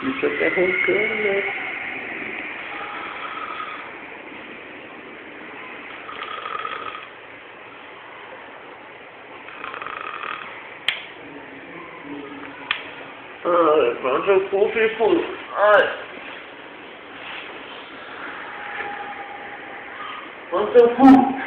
Bicho até roncando, né? Ai, pronto, eu cumpro. Ai. Quanto eu fui?